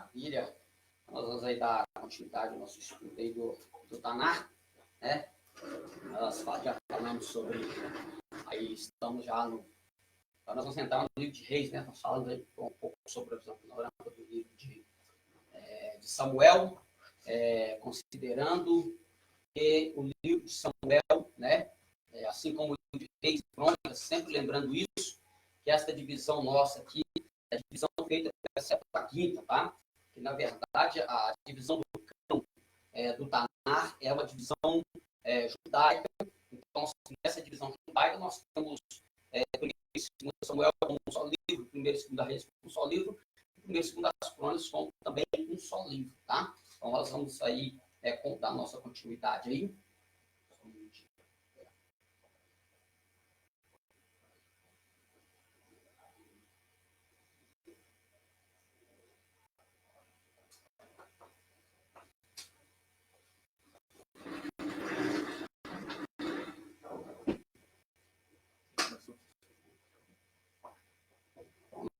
Maravilha. Nós vamos aí dar continuidade ao nosso estudo aí do Tanar, né? Nós já falamos sobre, aí estamos já no... Nós vamos entrar no livro de Reis, né? Nós falamos aí um pouco sobre a visão panorâmica do livro de Samuel, considerando que o livro de Samuel, né? Assim como o livro de Reis e Crônicas, sempre lembrando isso, que essa divisão nossa aqui é a divisão feita pela Septuaginta, tá? Que, na verdade, a divisão do cânone do Tanar é uma divisão judaica. Então, nessa divisão judaica, nós temos primeiro e segundo Samuel como um só livro, primeiro e segundo Reis como um só livro, e primeiro e segundo Crônicas como também um só livro, tá? Então, nós vamos aí dar nossa continuidade aí.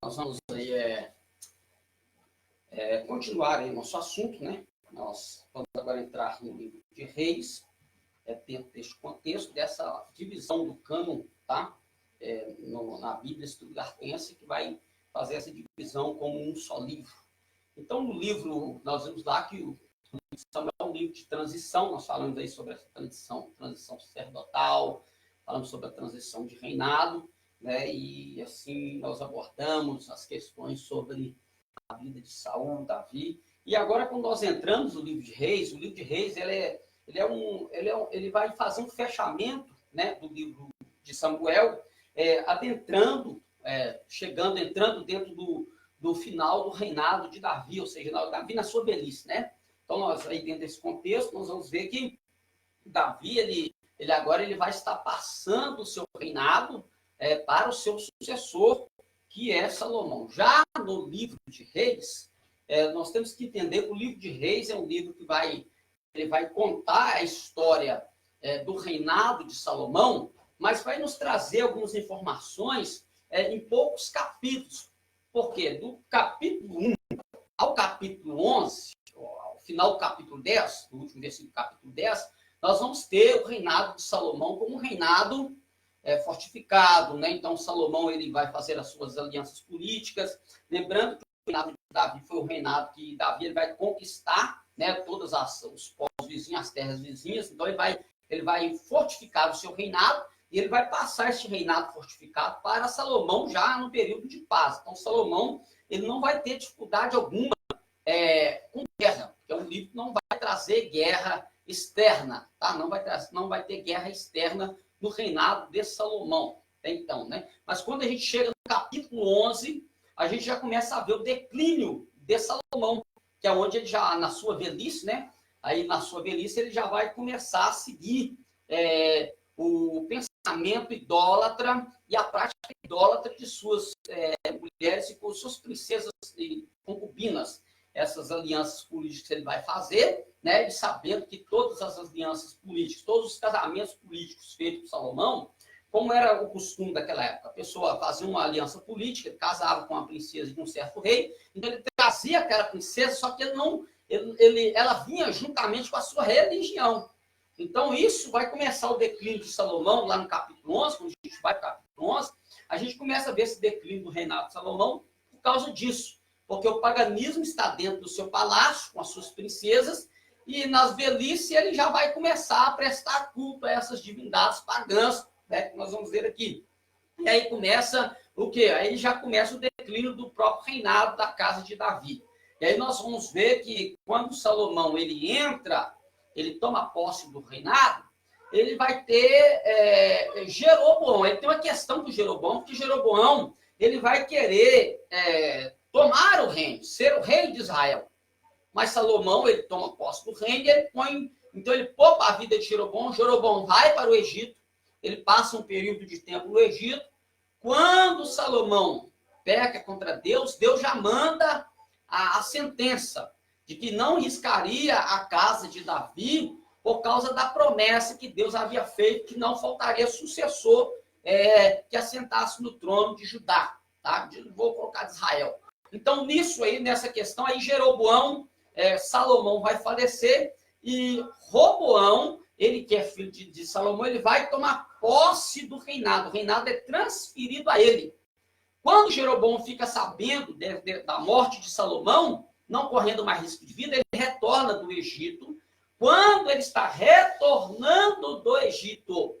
Nós vamos aí, continuar aí nosso assunto, né? Nós vamos agora entrar no livro de Reis, dentro deste contexto, dessa divisão do cânon, tá? Na Bíblia Estudartense, que vai fazer essa divisão como um só livro. Então, no livro, nós vemos lá que o livro de Samuel é um livro de transição, nós falamos aí sobre essa transição sacerdotal, falamos sobre a transição de reinado, né? E assim nós abordamos as questões sobre a vida de Saul, Davi. E agora, quando nós entramos no livro de Reis, o livro de Reis ele vai fazer um fechamento, né, do livro de Samuel, entrando dentro do final do reinado de Davi, ou seja, Davi na sua velhice, né? Então, nós aí dentro desse contexto, nós vamos ver que Davi, ele agora vai estar passando o seu reinado para o seu sucessor, que é Salomão. Já no livro de Reis, nós temos que entender que o livro de Reis é um livro que ele vai contar a história do reinado de Salomão, mas vai nos trazer algumas informações em poucos capítulos. Por quê? Do capítulo 1 ao capítulo 11, ao final do capítulo 10, no último versículo do capítulo 10, nós vamos ter o reinado de Salomão como um reinado fortificado, né? Então, Salomão ele vai fazer as suas alianças políticas. Lembrando que o reinado de Davi foi o reinado que Davi ele vai conquistar, né, todos os povos vizinhos, as terras vizinhas. Então, ele vai fortificar o seu reinado e ele vai passar esse reinado fortificado para Salomão já no período de paz. Então, Salomão ele não vai ter dificuldade alguma com guerra, porque é um livro que não vai trazer guerra externa, tá? Não vai ter guerra externa no reinado de Salomão, então, né? Mas quando a gente chega no capítulo 11, a gente já começa a ver o declínio de Salomão, que é onde ele já, na sua velhice, né? Aí, na sua velhice, ele já vai começar a seguir o pensamento idólatra e a prática idólatra de suas mulheres e com suas princesas e concubinas. Essas alianças políticas que ele vai fazer, né? E sabendo que todas as alianças políticas, todos os casamentos políticos feitos por Salomão, como era o costume daquela época, a pessoa fazia uma aliança política, casava com uma princesa de um certo rei, então ele trazia aquela princesa, só que ela vinha juntamente com a sua religião. Então isso vai começar o declínio de Salomão, lá no capítulo 11, quando a gente vai para o capítulo 11, a gente começa a ver esse declínio do reinado de Salomão por causa disso. Porque o paganismo está dentro do seu palácio, com as suas princesas, e nas velhices ele já vai começar a prestar culto a essas divindades pagãs, né, que nós vamos ver aqui. E aí começa o quê? Aí já começa o declínio do próprio reinado da casa de Davi. E aí nós vamos ver que quando Salomão ele entra, ele toma posse do reinado, ele vai ter Jeroboão. Ele tem uma questão com Jeroboão, porque Jeroboão ele vai querer tomar o reino, ser o rei de Israel. Mas Salomão, ele toma posse do reino e então ele poupa a vida de Jeroboão. Jeroboão vai para o Egito, ele passa um período de tempo no Egito. Quando Salomão peca contra Deus, Deus já manda a sentença de que não riscaria a casa de Davi por causa da promessa que Deus havia feito, que não faltaria sucessor que assentasse no trono de Judá, tá? Vou colocar de Israel. Então, nisso aí, nessa questão aí, Jeroboão, Salomão vai falecer e Roboão, ele que é filho de Salomão, ele vai tomar posse do reinado. O reinado é transferido a ele. Quando Jeroboão fica sabendo da morte de Salomão, não correndo mais risco de vida, ele retorna do Egito. Quando ele está retornando do Egito,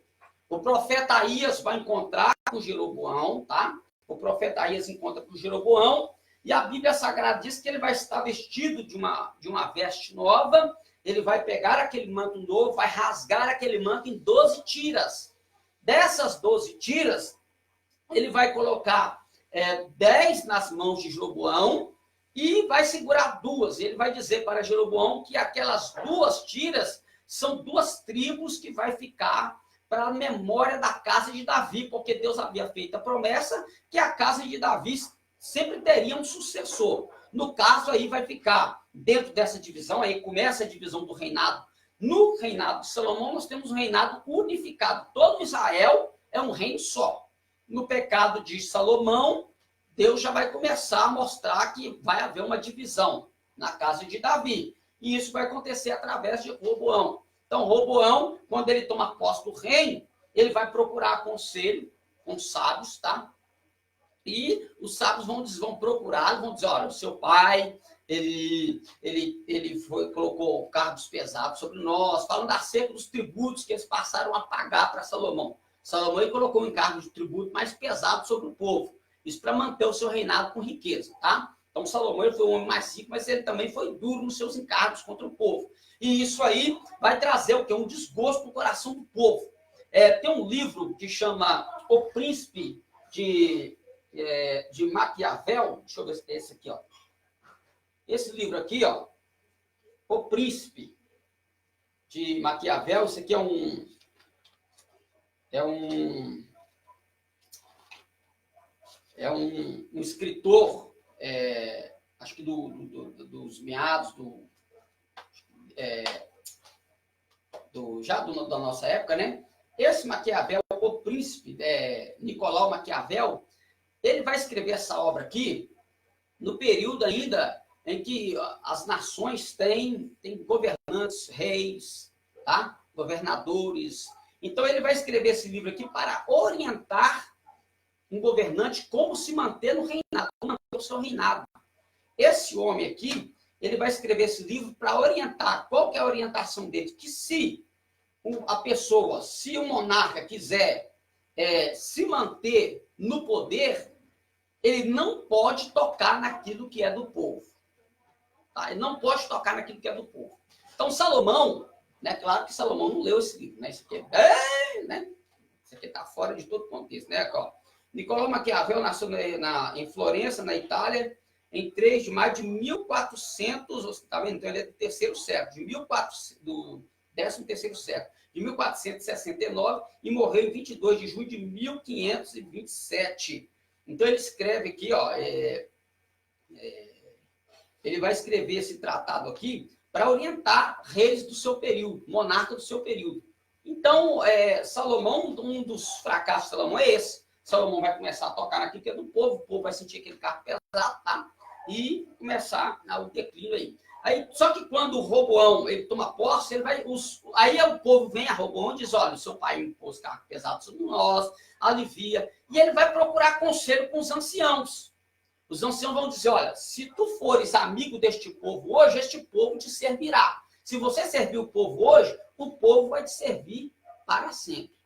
o profeta Aías vai encontrar com Jeroboão, tá? O profeta Aías encontra com Jeroboão, e a Bíblia Sagrada diz que ele vai estar vestido de uma veste nova, ele vai pegar aquele manto novo, vai rasgar aquele manto em 12 tiras. Dessas 12 tiras, ele vai colocar 10 nas mãos de Jeroboão e vai segurar 2. Ele vai dizer para Jeroboão que aquelas 2 tiras são 2 tribos que vai ficar para a memória da casa de Davi, porque Deus havia feito a promessa que a casa de Davi sempre teria um sucessor. No caso, aí vai ficar dentro dessa divisão, aí começa a divisão do reinado. No reinado de Salomão, nós temos um reinado unificado. Todo Israel é um reino só. No pecado de Salomão, Deus já vai começar a mostrar que vai haver uma divisão na casa de Davi. E isso vai acontecer através de Roboão. Então, Roboão, quando ele toma posse do reino, ele vai procurar conselho com os sábios, tá? E os sábios vão procurar, vão dizer, olha, o seu pai, ele colocou cargos pesados sobre nós, falando acerca dos tributos que eles passaram a pagar para Salomão. Salomão ele colocou um encargo de tributo mais pesado sobre o povo. Isso para manter o seu reinado com riqueza, tá? Então, Salomão ele foi o homem mais rico, mas ele também foi duro nos seus encargos contra o povo. E isso aí vai trazer o quê? Um desgosto no coração do povo. Tem um livro que chama O Príncipe de Maquiavel. Deixa eu ver se é esse aqui, ó. Esse livro aqui, ó. O Príncipe de Maquiavel. Esse aqui é um escritor, acho que dos meados da nossa época, né? Esse Maquiavel, o príncipe, Nicolau Maquiavel, ele vai escrever essa obra aqui no período ainda em que as nações têm governantes, reis, tá? Governadores. Então, ele vai escrever esse livro aqui para orientar um governante como se manter no reinado, como manter o seu reinado. Esse homem aqui, ele vai escrever esse livro para orientar. Qual que é a orientação dele? Que se o monarca quiser se manter no poder, ele não pode tocar naquilo que é do povo. Tá? Ele não pode tocar naquilo que é do povo. Então, Salomão, né? Claro que Salomão não leu esse livro, né? Isso aqui né? Isso aqui está fora de todo contexto, né? Nicolau Maquiavel nasceu em Florença, na Itália, em 3 de maio de 1400, tá vendo? Então, ele é do terceiro século, do 13º século, de 1469, e morreu em 22 de junho de 1527. Então, ele escreve aqui, ó, ele vai escrever esse tratado aqui para orientar reis do seu período, monarca do seu período. Então, Salomão, um dos fracassos de Salomão é esse. Salomão vai começar a tocar naquilo que é do povo, o povo vai sentir aquele carro pesado, tá? E começar o declínio aí. Só que quando o Roboão ele toma posse, aí o povo vem a Roboão e diz, olha, o seu pai impôs carro pesado sobre nós, alivia, e ele vai procurar conselho com os anciãos. Os anciãos vão dizer, olha, se tu fores amigo deste povo hoje, este povo te servirá. Se você servir o povo hoje, o povo vai te servir para sempre.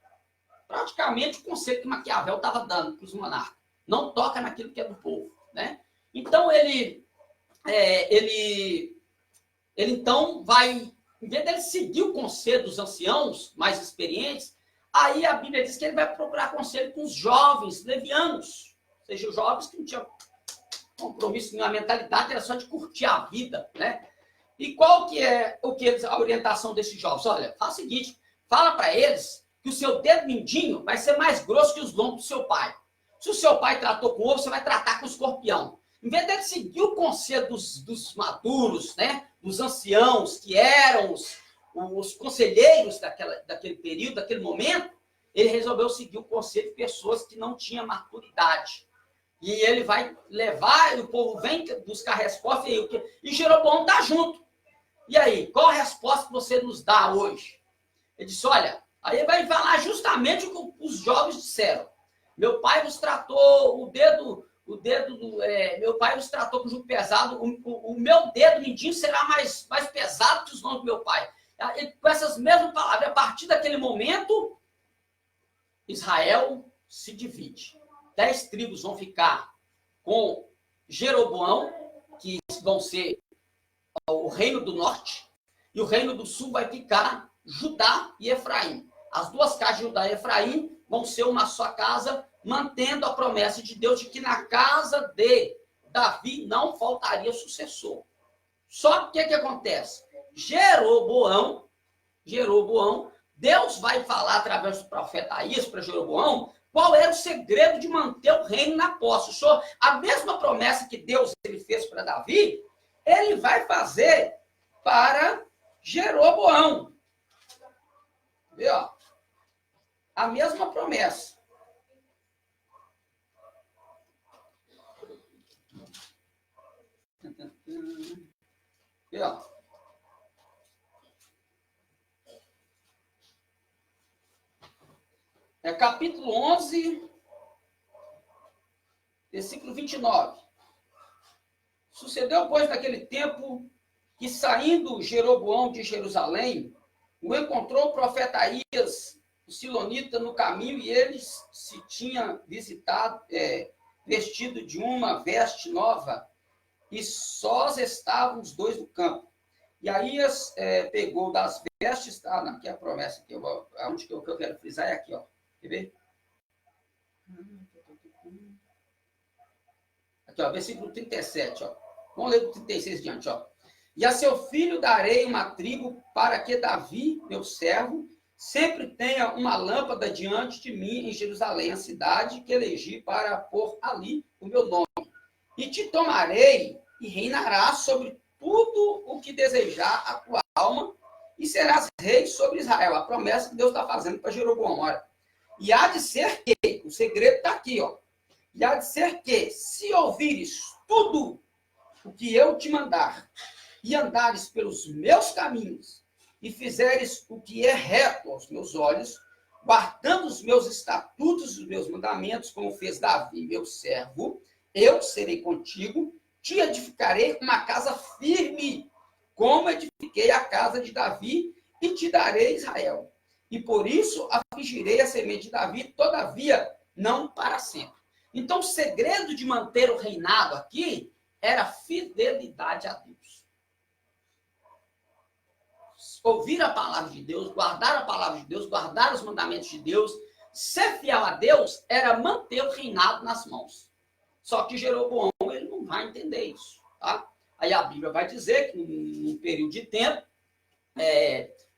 Praticamente o conselho que Maquiavel estava dando para os monarcas. Não toca naquilo que é do povo, né? Então, ele então vai, em vez dele seguir o conselho dos anciãos mais experientes, aí a Bíblia diz que ele vai procurar conselho com os jovens levianos, ou seja, os jovens que não tinham compromisso, a mentalidade era só de curtir a vida, né? E qual que é a orientação desses jovens? Olha, faz o seguinte, fala para eles que o seu dedo mindinho vai ser mais grosso que os lombos do seu pai. Se o seu pai tratou com ovo, você vai tratar com escorpião. Em vez de seguir o conselho dos maduros, né? Dos anciãos, que eram os conselheiros daquele período, daquele momento, ele resolveu seguir o conselho de pessoas que não tinham maturidade. E ele vai levar, e o povo vem buscar resposta, e Jeroboão está junto. E aí, qual a resposta que você nos dá hoje? Ele disse, olha, aí vai falar justamente o que os jovens disseram. Meu pai vos tratou meu pai vos tratou com jugo pesado, o meu dedo mindinho será mais pesado que os mãos do meu pai. E com essas mesmas palavras, a partir daquele momento, Israel se divide. 10 tribos vão ficar com Jeroboão, que vão ser o reino do norte, e o reino do sul vai ficar Judá e Efraim. As duas casas de Judá e Efraim vão ser uma só casa, mantendo a promessa de Deus de que na casa de Davi não faltaria sucessor. Só que o que acontece? Jeroboão, Deus vai falar através do profeta Aías para Jeroboão qual era o segredo de manter o reino na posse. A mesma promessa que Deus ele fez para Davi, ele vai fazer para Jeroboão. Vê, ó. A mesma promessa. Vê, ó. Capítulo 11, versículo 29. Sucedeu, pois, naquele tempo, que saindo Jeroboão de Jerusalém, o encontrou o profeta Aías, o silonita, no caminho, e ele se tinha visitado, vestido de uma veste nova, e sós estavam os dois no campo. E Aías pegou das vestes, aqui é a promessa, aqui, onde que eu quero frisar é aqui, ó. Quer ver? Aqui, ó, versículo 37, ó. Vamos ler do 36 diante, ó. E a seu filho darei uma tribo para que Davi, meu servo, sempre tenha uma lâmpada diante de mim em Jerusalém, a cidade que elegi para pôr ali o meu nome. E te tomarei e reinarás sobre tudo o que desejar a tua alma e serás rei sobre Israel. A promessa que Deus está fazendo para Jeroboão, olha. E há de ser que, o segredo está aqui, ó. E há de ser que, se ouvires tudo o que eu te mandar, e andares pelos meus caminhos, e fizeres o que é reto aos meus olhos, guardando os meus estatutos e os meus mandamentos, como fez Davi, meu servo, eu serei contigo, te edificarei uma casa firme, como edifiquei a casa de Davi, e te darei Israel. E por isso afligirei a semente de Davi, todavia não para sempre. Então, o segredo de manter o reinado aqui era fidelidade a Deus. Ouvir a palavra de Deus, guardar a palavra de Deus, guardar os mandamentos de Deus, ser fiel a Deus era manter o reinado nas mãos. Só que Jeroboão ele não vai entender isso. Tá? Aí a Bíblia vai dizer que num período de tempo,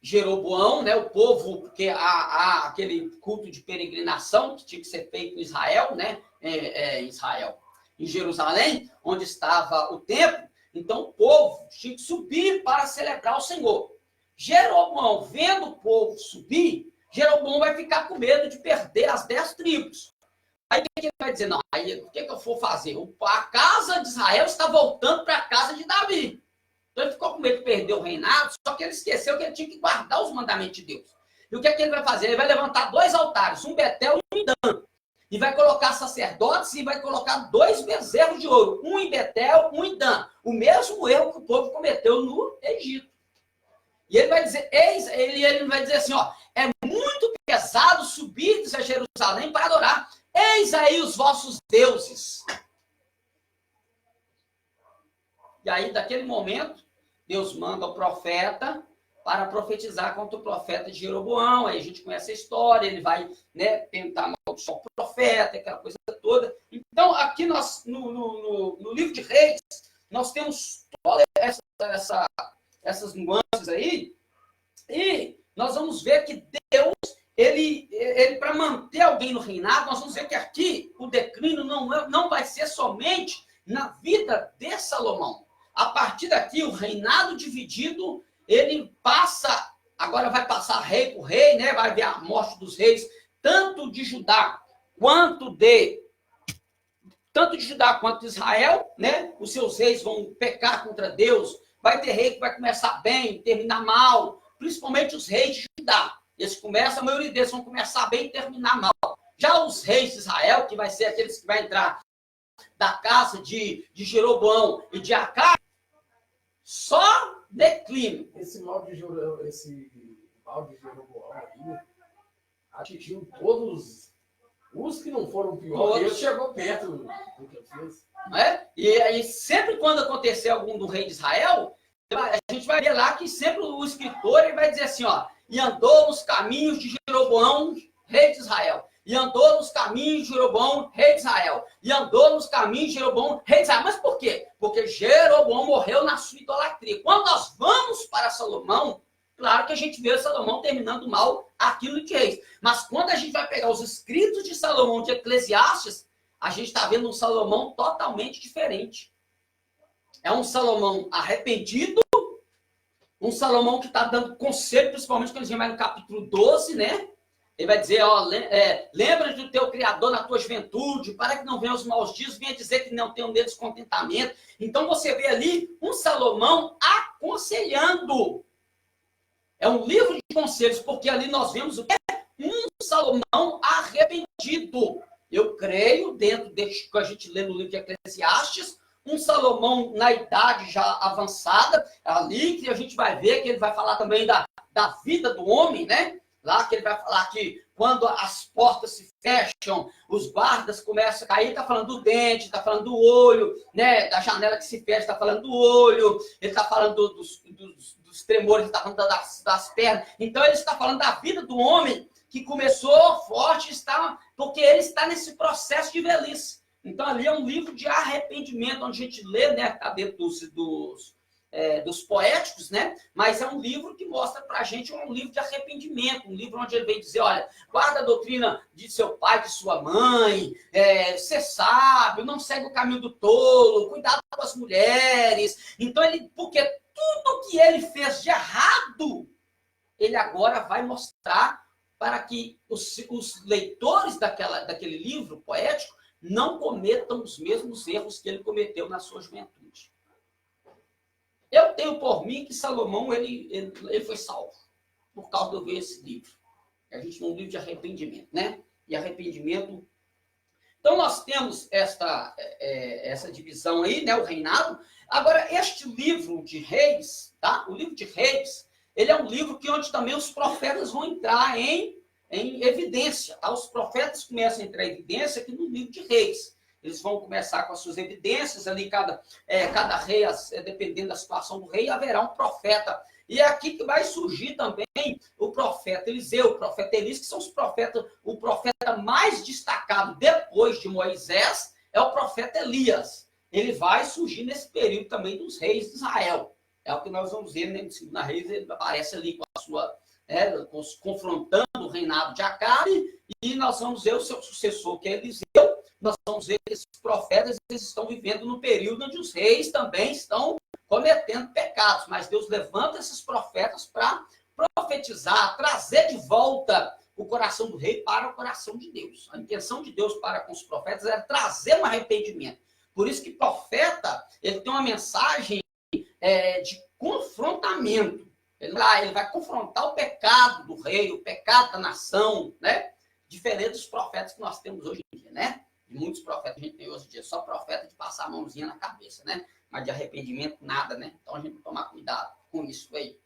Jeroboão, né, o povo, porque há aquele culto de peregrinação que tinha que ser feito em Israel, né, em Jerusalém, onde estava o templo, então o povo tinha que subir para celebrar o Senhor. Jeroboão, vendo o povo subir, Jeroboão vai ficar com medo de perder as 10 tribos. Aí o que ele vai dizer? Não, aí o que eu vou fazer? A casa de Israel está voltando para a casa de Davi. Então ele ficou com medo de perder o reinado, só que ele esqueceu que ele tinha que guardar os mandamentos de Deus. E o que é que ele vai fazer? Ele vai levantar 2 altares, um Betel e um em Dan. E vai colocar sacerdotes e vai colocar 2 bezerros de ouro, um em Betel, um em Dan. O mesmo erro que o povo cometeu no Egito. E ele vai dizer, ele vai dizer assim, ó, é muito pesado subir a Jerusalém para adorar. Eis aí os vossos deuses. E aí, daquele momento, Deus manda o profeta para profetizar contra o profeta de Jeroboão. Aí a gente conhece a história, ele vai, né, tentar amaldiçoar o profeta, aquela coisa toda. Então, aqui nós, no livro de Reis, nós temos todas essas nuances aí, e nós vamos ver que Deus, ele para manter alguém no reinado, nós vamos ver que aqui o declínio não vai ser somente na vida de Salomão. A partir daqui, o reinado dividido, ele passa, agora vai passar rei por rei, né? Vai ver a morte dos reis, tanto de Judá quanto de tanto de Judá quanto de Israel, né? Os seus reis vão pecar contra Deus, vai ter rei que vai começar bem, terminar mal, principalmente os reis de Judá. Eles começam, a maioria deles vão começar bem e terminar mal. Já os reis de Israel, que vai ser aqueles que vai entrar da casa de Jeroboão e de Acabe, só declínio. Esse mal de Jeroboão aí atingiu todos os que não foram piores. Ele chegou perto do que ele fez. Não é? E aí, sempre quando acontecer algum do rei de Israel, a gente vai ver lá que sempre o escritor ele vai dizer assim, ó, e andou nos caminhos de Jeroboão, rei de Israel. E andou nos caminhos de Jeroboão, rei de Israel. E andou nos caminhos de Jeroboão, rei de Israel. Mas por quê? Porque Jeroboão morreu na sua idolatria. Quando nós vamos para Salomão, claro que a gente vê Salomão terminando mal aquilo de reis. Mas quando a gente vai pegar os escritos de Salomão, de Eclesiastes, a gente está vendo um Salomão totalmente diferente. É um Salomão arrependido, um Salomão que está dando conselho, principalmente quando a gente vai no capítulo 12, né? Ele vai dizer, ó, lembra do teu Criador na tua juventude, para que não venham os maus dias, venha dizer que não tenham neles contentamento. Então você vê ali um Salomão aconselhando. É um livro de conselhos, porque ali nós vemos o que é um Salomão arrependido. Eu creio, dentro deste que a gente lê no livro de Eclesiastes, um Salomão na idade já avançada, ali que a gente vai ver que ele vai falar também da vida do homem, né? Lá que ele vai falar que quando as portas se fecham, os guardas começam a cair, está falando do dente, está falando do olho, né? Da janela que se fecha, está falando do olho, ele está falando dos tremores, está falando das pernas. Então ele está falando da vida do homem que começou forte, porque ele está nesse processo de velhice. Então ali é um livro de arrependimento, onde a gente lê, né? Está dentro dos poéticos, né? Mas é um livro que mostra para a gente um livro de arrependimento, um livro onde ele vem dizer, olha, guarda a doutrina de seu pai, de sua mãe, ser sábio, não segue o caminho do tolo, cuidado com as mulheres. Então porque tudo que ele fez de errado, ele agora vai mostrar para que os leitores daquele livro poético não cometam os mesmos erros que ele cometeu na sua juventude. Eu tenho por mim que Salomão ele foi salvo por causa de eu ver esse livro. A gente tem um livro de arrependimento, né? E arrependimento. Então nós temos essa divisão aí, né? O reinado. Agora este livro de Reis, tá? O livro de Reis, ele é um livro que onde também os profetas vão entrar em evidência, tá? Os profetas começam a entrar em evidência aqui no livro de Reis. Eles vão começar com as suas evidências, ali cada rei, dependendo da situação do rei, haverá um profeta. E é aqui que vai surgir também o profeta Eliseu, o profeta Elias, que são os profetas, o profeta mais destacado depois de Moisés é o profeta Elias. Ele vai surgir nesse período também dos reis de Israel. É o que nós vamos ver, né? Na Reis, ele aparece ali com a sua, confrontando o reinado de Acabe, e nós vamos ver o seu sucessor, que é Eliseu. Nós vamos ver que esses profetas eles estão vivendo no período onde os reis também estão cometendo pecados, mas Deus levanta esses profetas para profetizar, trazer de volta o coração do rei para o coração de Deus. A intenção de Deus para com os profetas é trazer um arrependimento. Por isso que profeta, ele tem uma mensagem de confrontamento. Ele vai confrontar o pecado do rei, o pecado da nação, né? Diferente dos profetas que nós temos hoje em dia, né? De muitos profetas que a gente tem hoje em dia, só profeta de passar a mãozinha na cabeça, né? Mas de arrependimento, nada, né? Então a gente tem que tomar cuidado com isso aí.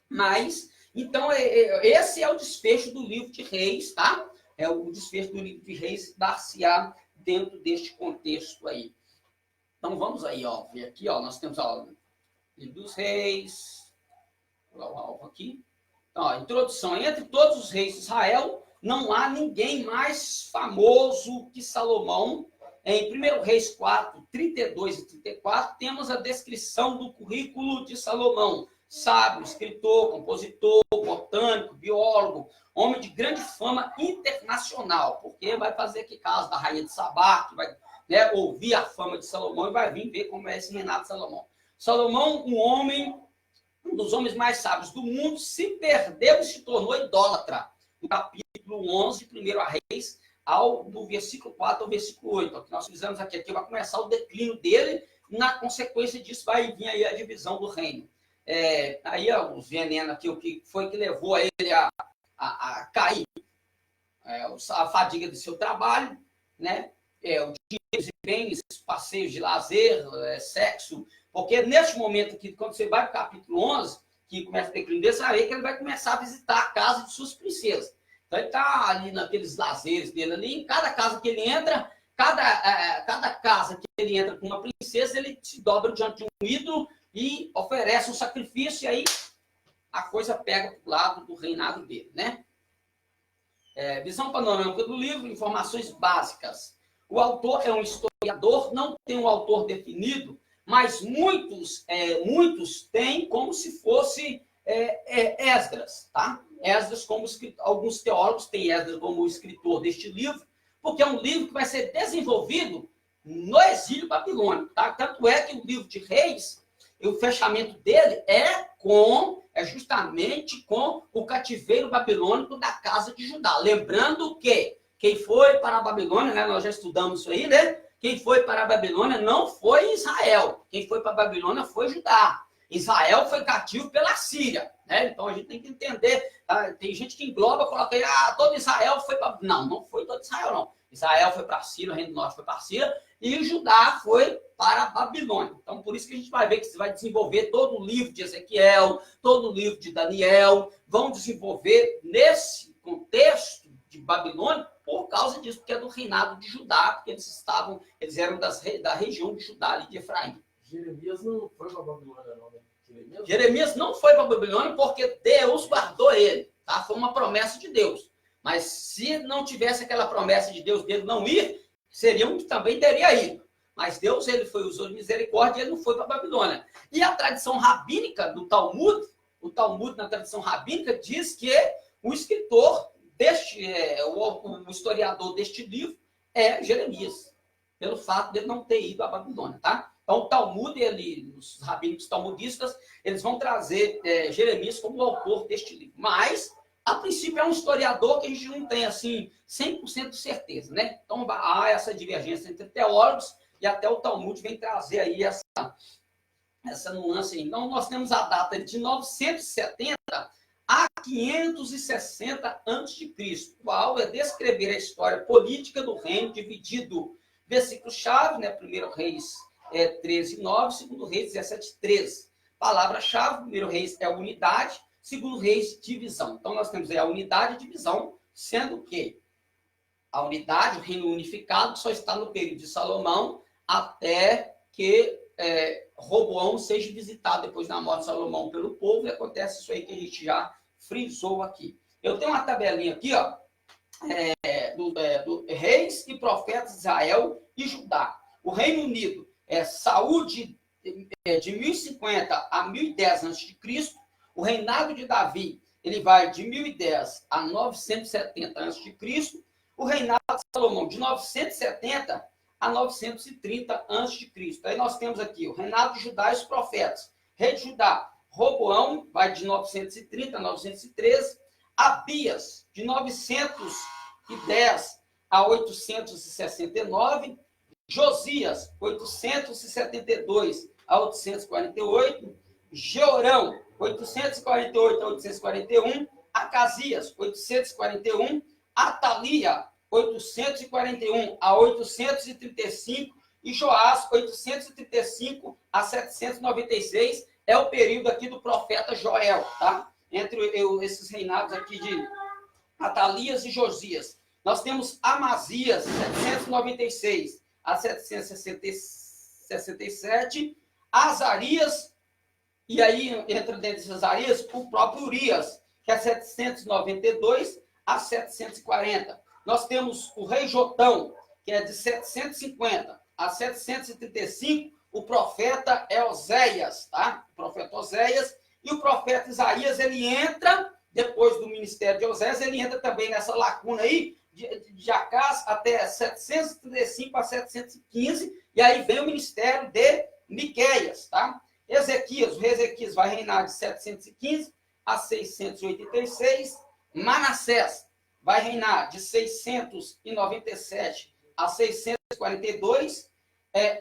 Mas, então, esse é o desfecho do livro de Reis, tá? É o desfecho do livro de Reis dar-se-á dentro deste contexto aí. Então vamos aí, ó, ver aqui, ó, nós temos, ó, livro dos Reis, vou lá o alvo aqui. Então, ó, introdução. Entre todos os reis de Israel, não há ninguém mais famoso que Salomão. Em 1 Reis 4, 32 e 34, temos a descrição do currículo de Salomão. Sábio, escritor, compositor, botânico, biólogo, homem de grande fama internacional, porque vai fazer aqui caso da rainha de Sabá, que vai, né, ouvir a fama de Salomão e vai vir ver como é esse reinado de Salomão. Salomão, um dos homens mais sábios do mundo, se perdeu e se tornou idólatra. No capítulo 11 de 1 Reis, do versículo 4 ao versículo 8. O que nós fizemos aqui vai começar o declínio dele, na consequência disso vai vir aí a divisão do reino. Aí os venenos aqui, o que foi que levou a ele a cair? A fadiga do seu trabalho, né? O dinheiro e bens, passeios de lazer, sexo, porque neste momento aqui, quando você vai para o capítulo 11, que começa a declínio desse, aí que ele vai começar a visitar a casa de suas princesas. Então ele está ali naqueles lazeres dele ali, em cada casa que ele entra, cada casa que ele entra com uma princesa, ele se dobra diante de um ídolo e oferece um sacrifício, e aí a coisa pega para o lado do reinado dele, né? Visão panorâmica do livro, informações básicas. O autor é um historiador, não tem um autor definido, mas muitos têm como se fosse Esdras, tá? Esdras, como alguns teólogos têm Esdras como o escritor deste livro, porque é um livro que vai ser desenvolvido no exílio babilônico, tá? Tanto é que o livro de Reis, o fechamento dele é justamente com o cativeiro babilônico da casa de Judá. Lembrando que quem foi para a Babilônia, né? Nós já estudamos isso aí, né? Quem foi para a Babilônia não foi Israel. Quem foi para a Babilônia foi Judá. Israel foi cativo pela Síria, né? Então a gente tem que entender. Tá? Tem gente que engloba, coloca aí, todo Israel foi para... Não foi todo Israel, não. Israel foi para a Síria, o Reino do Norte foi para a Síria, e Judá foi para a Babilônia. Então, por isso que a gente vai ver que você vai desenvolver todo o livro de Ezequiel, todo o livro de Daniel, vão desenvolver nesse contexto de Babilônia por causa disso, porque é do reinado de Judá, porque eles eram da região de Judá, ali de Efraim. Jeremias não foi para a Babilônia, não, né? Jeremias não foi para a Babilônia porque Deus guardou ele, tá? Foi uma promessa de Deus. Mas se não tivesse aquela promessa de Deus dele não ir, seria um que também teria ido. Mas Deus, ele usou de misericórdia e ele não foi para a Babilônia. E a tradição rabínica do Talmud, o Talmud na tradição rabínica diz que o escritor o historiador deste livro é Jeremias, pelo fato de ele não ter ido à Babilônia, tá? Então o Talmud, os rabínicos talmudistas, eles vão trazer Jeremias como o autor deste livro. Mas a princípio é um historiador que a gente não tem, assim, 100% de certeza, né? Então há essa divergência entre teólogos e até o Talmud vem trazer aí essa nuance aí. Então nós temos a data de 970 a 560 a.C., qual é descrever a história política do reino, dividido versículo-chave, né? 1 Reis 13:9, 2 Reis 17:13. Palavra-chave, 1 Reis é unidade, 2 Reis, divisão. Então, nós temos aí a unidade e divisão, sendo que a unidade, o reino unificado, só está no período de Salomão, até que Roboão seja visitado depois da morte de Salomão pelo povo, e acontece isso aí que a gente já frisou aqui. Eu tenho uma tabelinha aqui, ó, do reis e profetas de Israel e Judá. O Reino Unido Saúl de 1050 a 1010 a.C., o reinado de Davi, ele vai de 1010 a 970 a.C., o reinado de Salomão de 970 a 930 a.C. Aí nós temos aqui o reinado de Judá e os profetas. Rei de Judá, Roboão, vai de 930 a 913. Abias, de 910 a 869. Josias, 872 a 848. Jeorão, 848 a 841. Acasias, 841. Atalia, 841 a 835, e Joás, 835 a 796, é o período aqui do profeta Joel, tá? Entre esses reinados aqui de Atalias e Josias. Nós temos Amazias, 796 a 767, Azarias, e aí entra dentro de Azarias o próprio Urias, que é 792 a 740. Nós temos o rei Jotão, que é de 750 a 735, o profeta Oséias, tá? O profeta Oséias. E o profeta Isaías, ele entra, depois do ministério de Oséias, ele entra também nessa lacuna aí, de Acás até 735 a 715, e aí vem o ministério de Miqueias, tá? Ezequias, o rei Ezequias vai reinar de 715 a 686, Manassés, vai reinar de 697 a 642.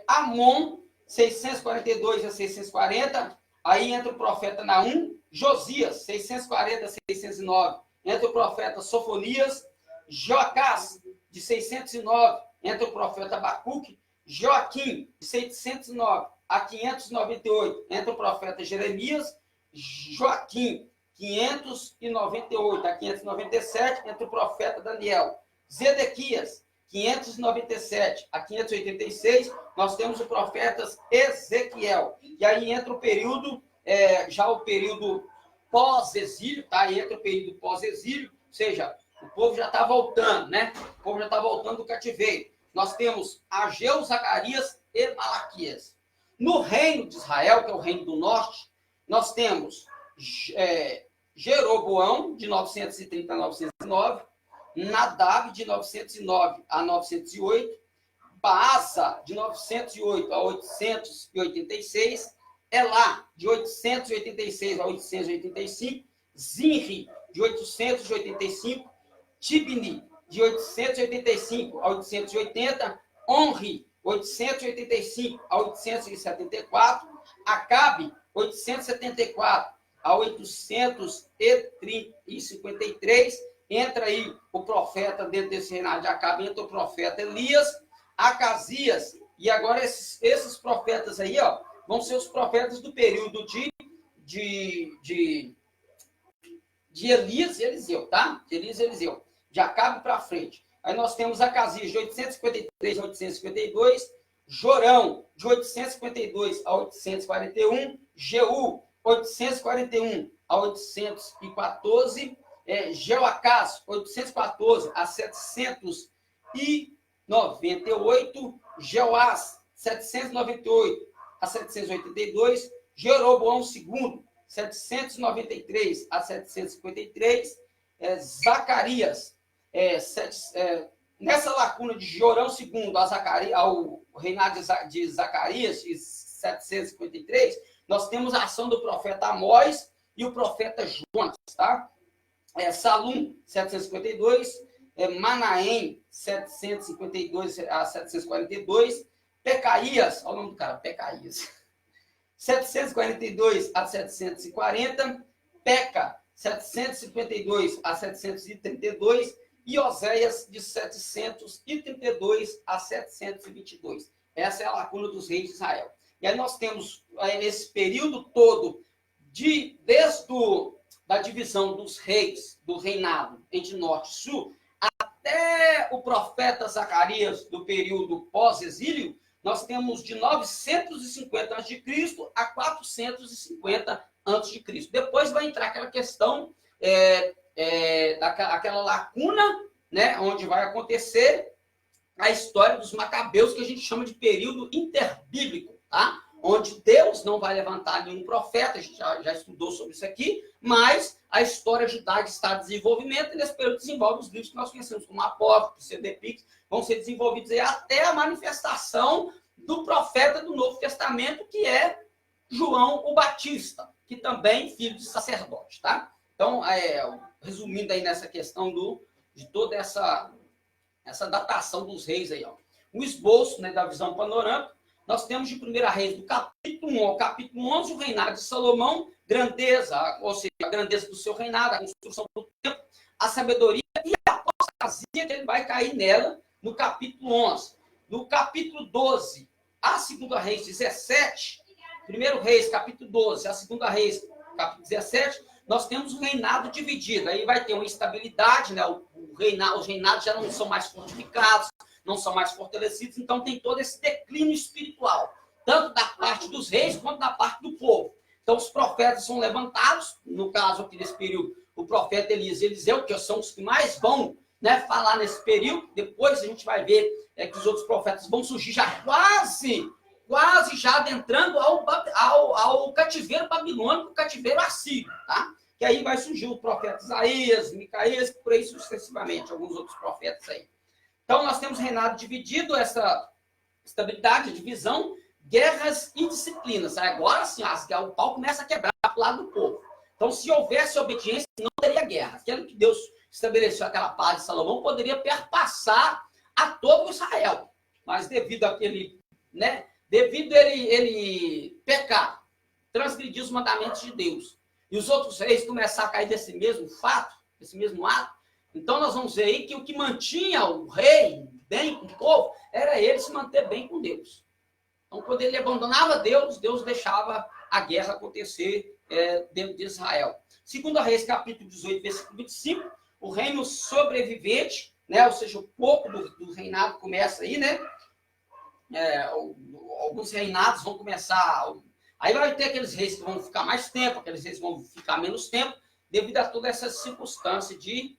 Amon, 642 a 640. Aí entra o profeta Naum. Josias, 640 a 609. Entra o profeta Sofonias. Joacás, de 609. Entra o profeta Abacuque. Joaquim, de 709 a 598. Entra o profeta Jeremias. Joaquim, 598 a 597, entra o profeta Daniel. Zedequias, 597 a 586, nós temos o profeta Ezequiel. E aí entra o período, já o período pós-exílio, tá? Aí entra o período pós-exílio, ou seja, o povo já está voltando, né? O povo já está voltando do cativeiro. Nós temos Ageu, Zacarias e Malaquias. No reino de Israel, que é o reino do norte, nós temos Jeroboão, de 930 a 909, Nadab, de 909 a 908, Baasa, de 908 a 886, Elá, de 886 a 885, Zinri, de 885, Tibni, de 885 a 880, Onri, 885 a 874, Acabe, 874 a 853, entra aí o profeta dentro desse reinado de Acabe, entra o profeta Elias, Acasias, e agora esses profetas aí, ó, vão ser os profetas do período de Elias e Eliseu, tá? De Elias e Eliseu, de Acabe para frente. Aí nós temos Acasias, de 853 a 852, Jorão, de 852 a 841, Jeú, 841 a 814, Jeoacás, 814 a 798, Jeoás, 798 a 782, Jeroboão II, 793 a 753, Zacarias, nessa lacuna de Jorão II ao reinado de Zacarias, de 753, nós temos a ação do profeta Amós e o profeta Jonas, tá? Salum, 752, Manaém, 752 a 742, Pecaías, olha o nome do cara, Pecaías, 742 a 740, Peca, 752 a 732, e Oséias, de 732 a 722. Essa é a lacuna dos reis de Israel. E aí nós temos, nesse período todo, desde da divisão dos reis, do reinado entre norte e sul, até o profeta Zacarias, do período pós-exílio, nós temos de 950 a.C. a 450 a.C. Depois vai entrar aquela questão, aquela lacuna, né, onde vai acontecer a história dos macabeus, que a gente chama de período interbíblico, tá? Onde Deus não vai levantar nenhum profeta, a gente já estudou sobre isso aqui, mas a história judaica está em desenvolvimento, e nesse período desenvolve os livros que nós conhecemos como Apócrifos, Pseudepícritos, vão ser desenvolvidos aí até a manifestação do profeta do Novo Testamento, que é João o Batista, que também é filho de sacerdote, tá? Então, resumindo aí nessa questão de toda essa datação dos reis aí, ó. Um esboço, né, da visão panorâmica. Nós temos de 1 Reis, do capítulo 1 ao capítulo 11, o reinado de Salomão, grandeza, ou seja, a grandeza do seu reinado, a construção do templo, a sabedoria e a apostasia que ele vai cair nela no capítulo 11. No capítulo 12, a 2 Reis 17, 1 Reis, capítulo 12, a 2 Reis, capítulo 17, nós temos um reinado dividido. Aí vai ter uma instabilidade, né? Os reinados já não são mais fortificados, não são mais fortalecidos, então tem todo esse declínio espiritual, tanto da parte dos reis quanto da parte do povo. Então os profetas são levantados, no caso aqui desse período, o profeta Elias e Eliseu, que são os que mais vão, né, falar nesse período. Depois a gente vai ver que os outros profetas vão surgir já quase já adentrando ao cativeiro babilônico, o cativeiro assírio, tá? Que aí vai surgir o profeta Isaías, Micaías, por aí sucessivamente, alguns outros profetas aí. Então, nós temos reinado dividido, essa estabilidade, divisão, guerras e disciplinas. Agora sim, o pau começa a quebrar para o lado do povo. Então, se houvesse obediência, não teria guerra. Aquilo que Deus estabeleceu aquela paz de Salomão, poderia perpassar a todo Israel. Mas devido àquele, né, devido a ele pecar, transgredir os mandamentos de Deus, e os outros reis começaram a cair desse mesmo fato, desse mesmo ato, então nós vamos ver aí que o que mantinha o rei bem com o povo, era ele se manter bem com Deus. Então, quando ele abandonava Deus, Deus deixava a guerra acontecer dentro de Israel. Segundo Reis, capítulo 18, versículo 25, o reino sobrevivente, né, ou seja, o pouco do reinado começa aí, né? Alguns reinados vão começar... Aí vai ter aqueles reis que vão ficar mais tempo, aqueles reis que vão ficar menos tempo, devido a toda essa circunstância de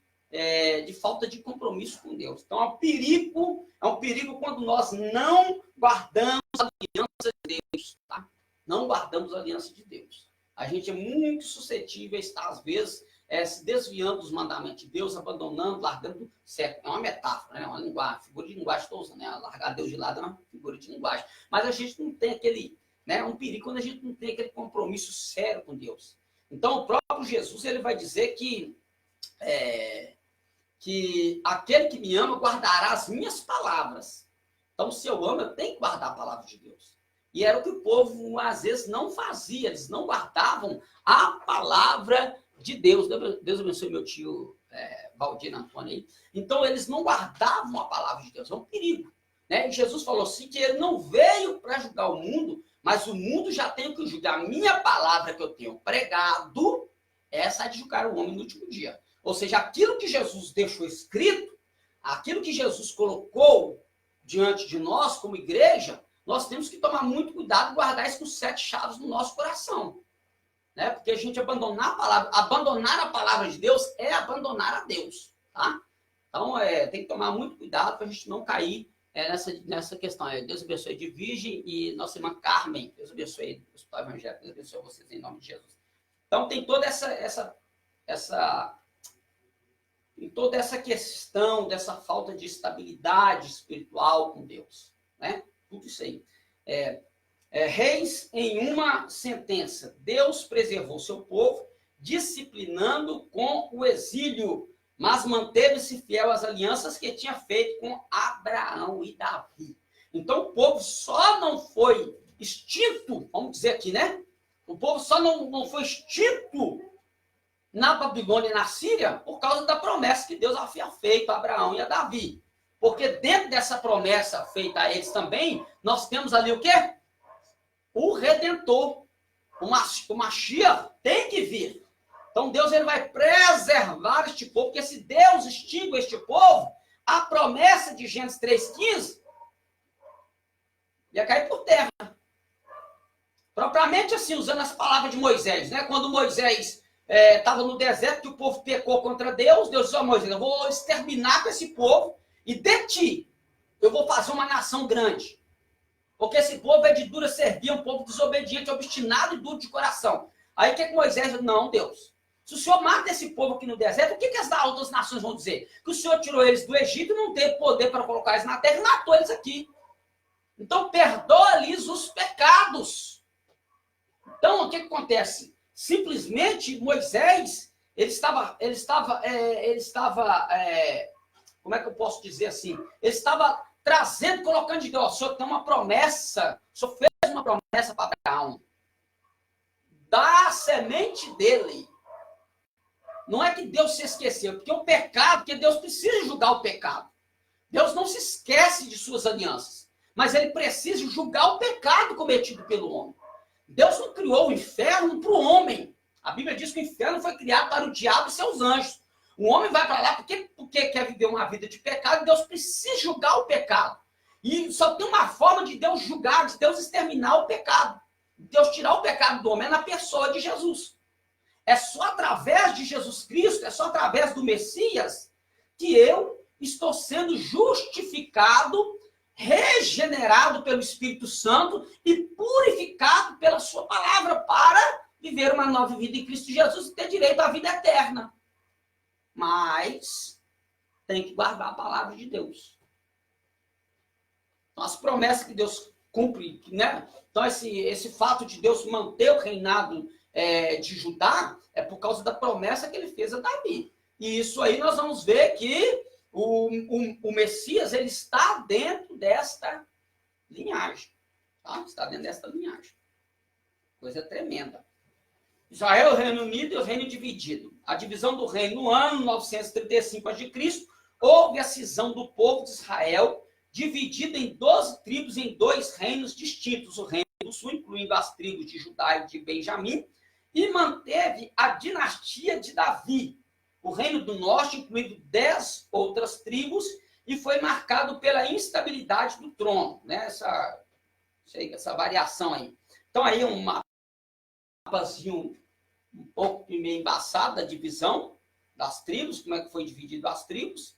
falta de compromisso com Deus. Então, é um perigo quando nós não guardamos a aliança de Deus, tá? Não guardamos a aliança de Deus. A gente é muito suscetível a estar, às vezes, se desviando dos mandamentos de Deus, abandonando, largando, certo? É uma metáfora, né? Uma linguagem, figura de linguagem estou usando, né? Largar Deus de lado é uma figura de linguagem. Mas a gente não tem aquele, né? É um perigo quando a gente não tem aquele compromisso sério com Deus. Então, o próprio Jesus, ele vai dizer que aquele que me ama guardará as minhas palavras. Então, se eu amo, eu tenho que guardar a palavra de Deus. E era o que o povo, às vezes, não fazia. Eles não guardavam a palavra de Deus. Deus abençoe meu tio Valdir Antônio aí. Então, eles não guardavam a palavra de Deus. É um perigo. Né? E Jesus falou assim, que ele não veio para julgar o mundo, mas o mundo já tem que julgar. A minha palavra que eu tenho pregado, essa é de julgar o homem no último dia. Ou seja, aquilo que Jesus deixou escrito, aquilo que Jesus colocou diante de nós como igreja, nós temos que tomar muito cuidado e guardar isso com 7 chaves no nosso coração. Né? Porque a gente abandonar a palavra de Deus é abandonar a Deus. Tá? Então, tem que tomar muito cuidado para a gente não cair nessa questão. Deus abençoe de Virgem e nossa irmã Carmen. Deus abençoe o Hospital Evangélico. Deus abençoe vocês em nome de Jesus. Então, tem toda toda essa questão dessa falta de estabilidade espiritual com Deus, né? Tudo isso aí. Reis em uma sentença. Deus preservou seu povo, disciplinando com o exílio, mas manteve-se fiel às alianças que tinha feito com Abraão e Davi. Então o povo só não foi extinto, vamos dizer aqui, né? O povo só não foi extinto na Babilônia e na Síria, por causa da promessa que Deus havia feito a Abraão e a Davi. Porque dentro dessa promessa feita a eles também, nós temos ali o quê? O Redentor. O Mashiach tem que vir. Então Deus ele vai preservar este povo, porque se Deus extingue este povo, a promessa de Gênesis 3,15 ia cair por terra. Propriamente assim, usando as palavras de Moisés, né? Quando Moisés estava no deserto, que o povo pecou contra Deus, Deus disse, Moisés, eu vou exterminar com esse povo, e de ti eu vou fazer uma nação grande. Porque esse povo é de dura servia, um povo desobediente, obstinado e duro de coração. Aí o que Moisés disse? Não, Deus, se o Senhor mata esse povo aqui no deserto, o que as outras nações vão dizer? Que o Senhor tirou eles do Egito e não teve poder para colocar eles na terra e matou eles aqui. Então perdoa-lhes os pecados. Então o que acontece? Simplesmente Moisés, ele estava, como é que eu posso dizer assim? Ele estava trazendo, colocando de Deus, o Senhor tem uma promessa, o Senhor fez uma promessa para Abraão, da semente dele. Não é que Deus se esqueceu, porque o pecado, porque Deus precisa julgar o pecado. Deus não se esquece de suas alianças, mas ele precisa julgar o pecado cometido pelo homem. Deus não criou o inferno para o homem. A Bíblia diz que o inferno foi criado para o diabo e seus anjos. O homem vai para lá porque quer viver uma vida de pecado. Deus precisa julgar o pecado. E só tem uma forma de Deus julgar, de Deus exterminar o pecado. Deus tirar o pecado do homem é na pessoa de Jesus. É só através de Jesus Cristo, é só através do Messias que eu estou sendo justificado, regenerado pelo Espírito Santo e purificado pela sua palavra para viver uma nova vida em Cristo Jesus e ter direito à vida eterna. Mas tem que guardar a palavra de Deus. Então, as promessas que Deus cumpre, né? Então, esse fato de Deus manter o reinado de Judá é por causa da promessa que ele fez a Davi. E isso aí nós vamos ver que o Messias, ele está dentro desta linhagem. Tá? Está dentro desta linhagem. Coisa tremenda. Israel, o Reino Unido e o Reino Dividido. A divisão do reino no ano 935 a.C., houve a cisão do povo de Israel, dividido em 12 tribos em 2 reinos distintos. O reino do sul, incluindo as tribos de Judá e de Benjamim, e manteve a dinastia de Davi. O reino do norte, incluindo 10 outras tribos, e foi marcado pela instabilidade do trono, né? Essa variação aí. Então, aí um mapazinho um pouco meio embaçado da divisão das tribos, como é que foi dividido as tribos.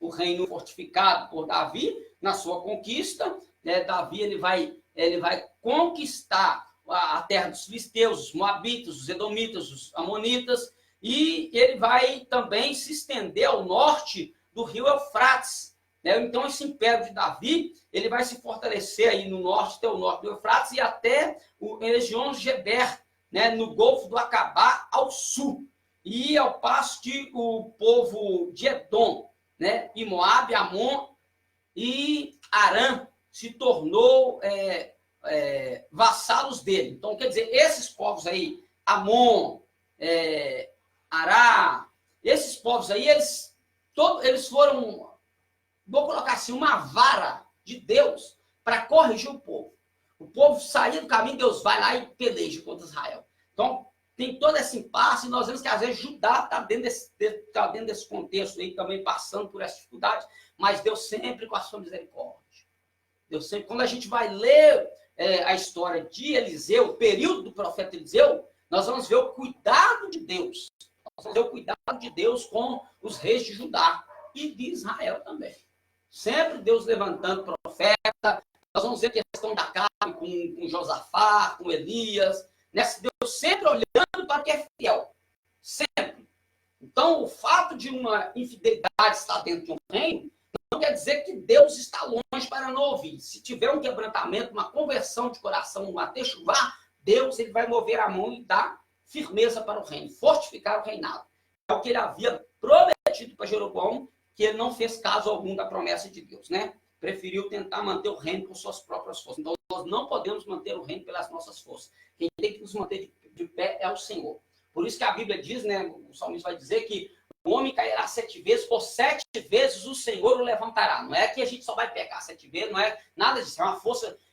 O reino fortificado por Davi, na sua conquista, né? Davi ele vai conquistar a terra dos filisteus, os moabitas, os edomitas, os amonitas, e ele vai também se estender ao norte do rio Eufrates, né? Então, esse império de Davi, ele vai se fortalecer aí no norte, até o norte do Eufrates, e até a região de Geber, né? No Golfo do Acabá, ao sul. E ao passo que o povo de Edom, né? E Moabe, Amon e Arã se tornou vassalos dele. Então, quer dizer, esses povos aí, Amon, Ará, esses povos aí, eles foram, vou colocar assim, uma vara de Deus para corrigir o povo. O povo saía do caminho, Deus vai lá e peleja contra Israel. Então, tem todo esse impasse, e nós vemos que às vezes Judá está dentro desse contexto aí, também passando por essa dificuldade, mas Deus sempre com a sua misericórdia. Deus sempre, quando a gente vai ler a história de Eliseu, o período do profeta Eliseu, nós vamos ver o cuidado de Deus. Nós vamos ver o cuidado de Deus com os reis de Judá e de Israel também. Sempre Deus levantando profeta. Nós vamos ver a questão da carne com Josafá, com Elias. Nessa Deus sempre olhando para o que é fiel. Sempre. Então, o fato de uma infidelidade estar dentro de um reino não quer dizer que Deus está longe para não ouvir. Se tiver um quebrantamento, uma conversão de coração, uma techuvá, Deus ele vai mover a mão e dar firmeza para o reino, fortificar o reinado. É o que ele havia prometido para Jeroboão, que ele não fez caso algum da promessa de Deus, né? Preferiu tentar manter o reino com suas próprias forças. Então, nós não podemos manter o reino pelas nossas forças. Quem tem que nos manter de pé é o Senhor. Por isso que a Bíblia diz, né? O salmista vai dizer que o homem cairá 7 vezes, por 7 vezes o Senhor o levantará. Não é que a gente só vai pecar 7 vezes, não é nada disso.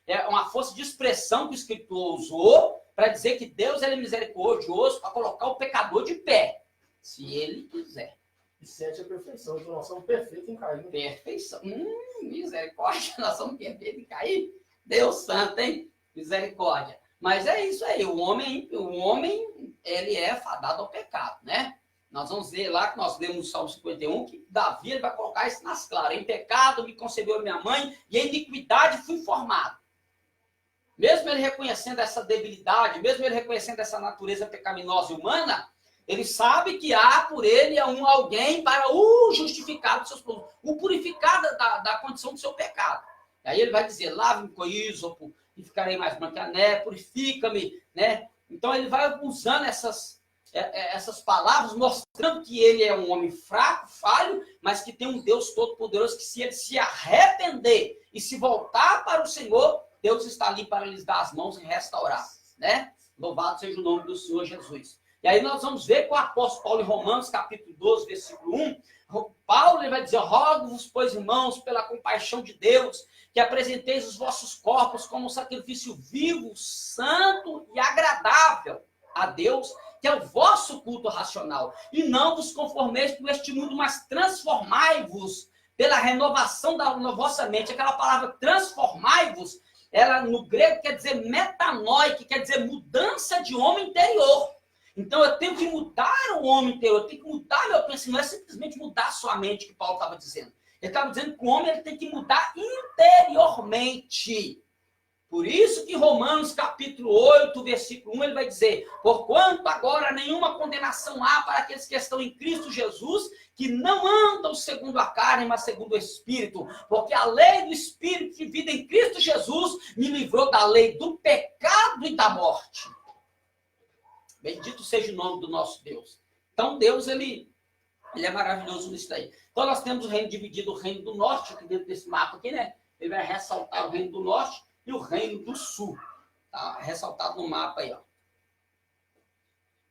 É uma força de expressão que o Escritor usou para dizer que Deus é misericordioso para colocar o pecador de pé, se ele quiser. E 7 é perfeição, então nós somos perfeitos em cair. Perfeição. Misericórdia, nós somos perfeitos em cair. Deus santo, hein? Misericórdia. Mas é isso aí, o homem, ele é fadado ao pecado, né? Nós vamos ver lá, que nós lemos no Salmo 51, que Davi ele vai colocar isso nas claras. Em pecado me concebeu minha mãe, e em iniquidade fui formado. Mesmo ele reconhecendo essa debilidade, mesmo ele reconhecendo essa natureza pecaminosa e humana, ele sabe que há por ele alguém para o justificar dos seus problemas, o purificar da condição do seu pecado. E aí ele vai dizer, lave-me com ísopo, e ficarei mais branco que a neve, purifica-me, né? Então ele vai usando essas palavras, mostrando que ele é um homem fraco, falho, mas que tem um Deus todo-poderoso, que se ele se arrepender e se voltar para o Senhor, Deus está ali para lhes dar as mãos e restaurar, né? Louvado seja o nome do Senhor Jesus. E aí nós vamos ver com o apóstolo Paulo em Romanos, capítulo 12, versículo 1, Paulo ele vai dizer, rogo-vos, pois, irmãos, pela compaixão de Deus, que apresenteis os vossos corpos como um sacrifício vivo, santo e agradável a Deus, que é o vosso culto racional. E não vos conformeis com este mundo, mas transformai-vos pela renovação da vossa mente. Aquela palavra transformai-vos, ela no grego quer dizer metanoi, que quer dizer mudança de homem interior. Então eu tenho que mudar o homem interior, eu tenho que mudar meu pensamento, não é simplesmente mudar a sua mente, que Paulo estava dizendo. Ele estava dizendo que o homem ele tem que mudar interiormente. Por isso que Romanos capítulo 8, versículo 1, ele vai dizer, porquanto agora nenhuma condenação há para aqueles que estão em Cristo Jesus, que não andam segundo a carne, mas segundo o Espírito. Porque a lei do Espírito de vida em Cristo Jesus me livrou da lei do pecado e da morte. Bendito seja o nome do nosso Deus. Então Deus, ele Ele é maravilhoso nisso daí. Então, nós temos o reino dividido, o reino do norte, aqui dentro desse mapa aqui, né? Ele vai ressaltar o reino do norte e o reino do sul. Tá ressaltado no mapa aí, ó.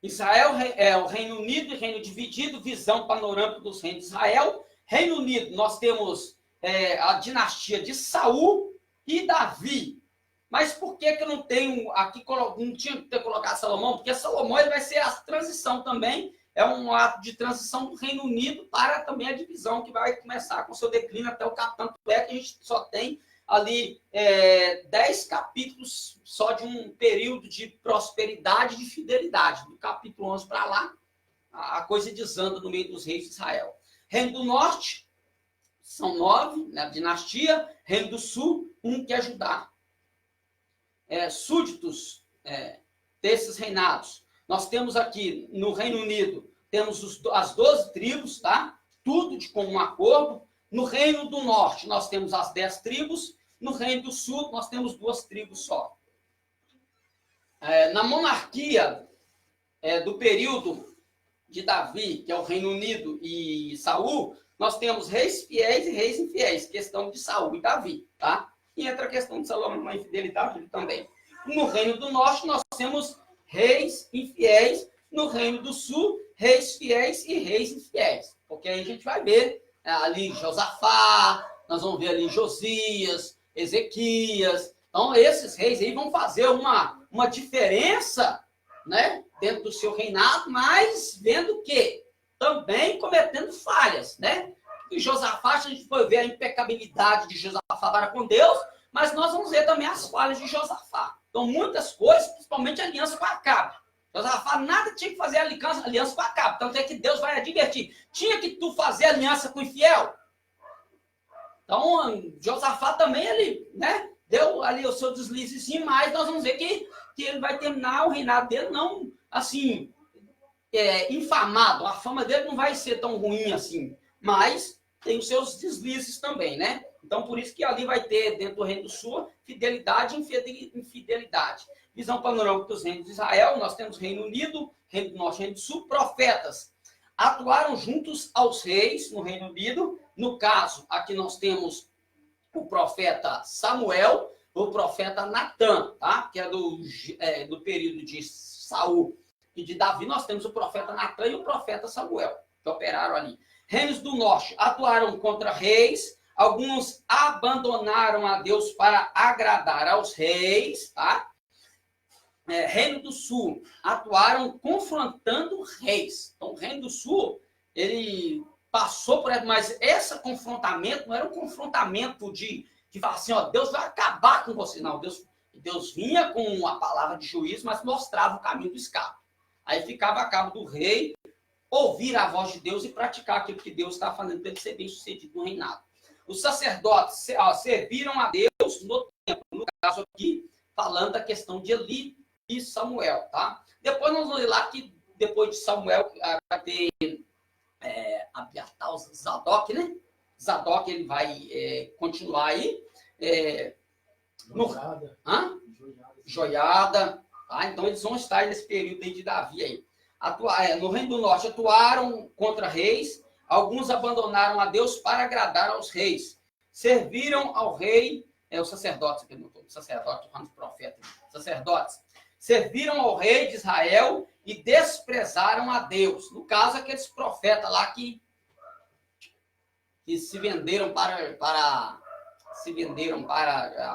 Israel é o Reino Unido e Reino Dividido, visão panorâmica dos reinos de Israel. Reino Unido, nós temos a dinastia de Saul e Davi. Mas por que eu não tenho aqui, não tinha que ter colocado Salomão? Porque Salomão ele vai ser a transição também, é um ato de transição do Reino Unido para também a divisão, que vai começar com seu declínio até o capítulo, que a gente só tem ali 10 capítulos só de um período de prosperidade e de fidelidade. Do capítulo 11 para lá, a coisa desanda no meio dos reis de Israel. Reino do Norte, são 9, né, dinastia. Reino do Sul, 1 que é Judá. Súditos desses reinados. Nós temos aqui, no Reino Unido, temos as 12 tribos, tá? Tudo de comum acordo. No Reino do Norte, nós temos as 10 tribos. No Reino do Sul, nós temos 2 tribos só. Na monarquia do período de Davi, que é o Reino Unido e Saul, nós temos reis fiéis e reis infiéis, questão de Saul e Davi, tá? E entra a questão de Salomão, a infidelidade também. No Reino do Norte, nós temos reis infiéis. No Reino do Sul, reis fiéis e reis infiéis. Porque aí a gente vai ver ali Josafá, nós vamos ver ali Josias, Ezequias. Então, esses reis aí vão fazer uma diferença, né, dentro do seu reinado, mas vendo que também cometendo falhas, né? E Josafá, se a gente for ver a impecabilidade de Josafá para com Deus, mas nós vamos ver também as falhas de Josafá. Então, muitas coisas, principalmente a aliança com Acabe. Josafá nada tinha que fazer aliança com Acabe. Tanto é que Deus vai advertir. Tinha que tu fazer aliança com o infiel? Então, Josafá também, ele, né, deu ali o seu deslizezinho, mas nós vamos ver que ele vai terminar o reinado dele não, assim, infamado. A fama dele não vai ser tão ruim assim, mas tem os seus deslizes também, né? Então, por isso que ali vai ter, dentro do Reino do Sul, fidelidade e infidelidade. Visão panorâmica dos reinos de Israel, nós temos Reino Unido, Reino do Norte, Reino do Sul, profetas. Atuaram juntos aos reis no Reino Unido. No caso, aqui nós temos o profeta Samuel, o profeta Natã, tá? Que é do período de Saul e de Davi. Nós temos o profeta Natã e o profeta Samuel, que operaram ali. Reinos do Norte atuaram contra reis. Alguns abandonaram a Deus para agradar aos reis, tá? Reino do Sul atuaram confrontando reis. Então, o Reino do Sul, ele passou por... Mas esse confrontamento não era um confrontamento de falar assim, ó, Deus vai acabar com você. Não, Deus vinha com a palavra de juízo, mas mostrava o caminho do escape. Aí ficava a cabo do rei ouvir a voz de Deus e praticar aquilo que Deus está fazendo para ele ser bem sucedido no reinado. Os sacerdotes serviram a Deus no templo. No caso aqui, falando da questão de Eli e Samuel, tá? Depois nós vamos ler lá que depois de Samuel vai ter Abiatar, Zadok, né? Zadok, ele vai continuar aí. Joiada. Tá? Então, eles vão estar nesse período aí de Davi aí. No Reino do Norte, atuaram contra reis. Alguns abandonaram a Deus para agradar aos reis. Serviram ao rei, os sacerdotes, sacerdote, profeta, sacerdotes. Serviram ao rei de Israel e desprezaram a Deus. No caso, aqueles profetas lá que se venderam para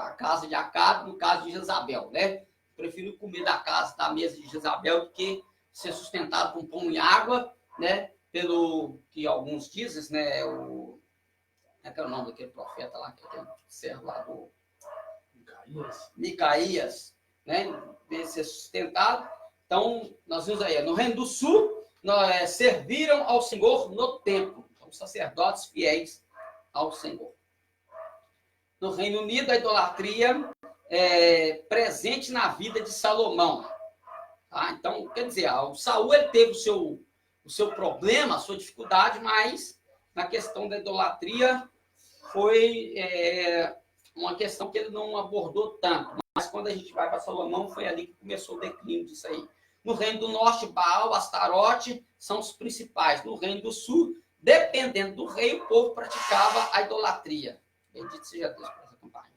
a casa de Acabe, no caso de Jezabel, né? Prefiro comer da mesa de Jezabel do que ser sustentado com pão e água, né? Pelo que alguns dizem, né? Como é que é o nome daquele profeta lá, que é aquele servo lá do Micaías, né? De ser sustentado. Então, nós vimos aí, no Reino do Sul, serviram ao Senhor no templo. Então, sacerdotes fiéis ao Senhor. No Reino Unido, a idolatria presente na vida de Salomão. Tá? Então, quer dizer, o Saul ele teve o seu problema, a sua dificuldade, mas na questão da idolatria foi uma questão que ele não abordou tanto. Mas quando a gente vai para Salomão, foi ali que começou o declínio disso aí. No reino do norte, Baal, Astarote são os principais. No reino do sul, dependendo do rei, o povo praticava a idolatria. Bendito seja Deus por essa campanha.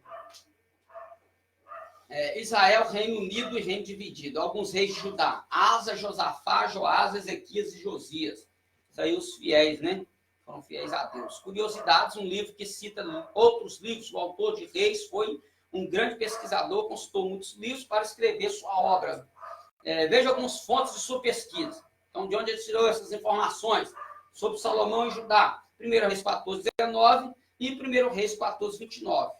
Israel, reino unido e reino dividido. Alguns reis de Judá: Asa, Josafá, Joás, Ezequias e Josias. Isso aí os fiéis, né? Foram fiéis a Deus. Curiosidades, um livro que cita outros livros. O autor de Reis foi um grande pesquisador, consultou muitos livros para escrever sua obra. Veja algumas fontes de sua pesquisa. Então, de onde ele tirou essas informações? Sobre Salomão e Judá. 1 Reis 14, 19 e 1 Reis 14, 29.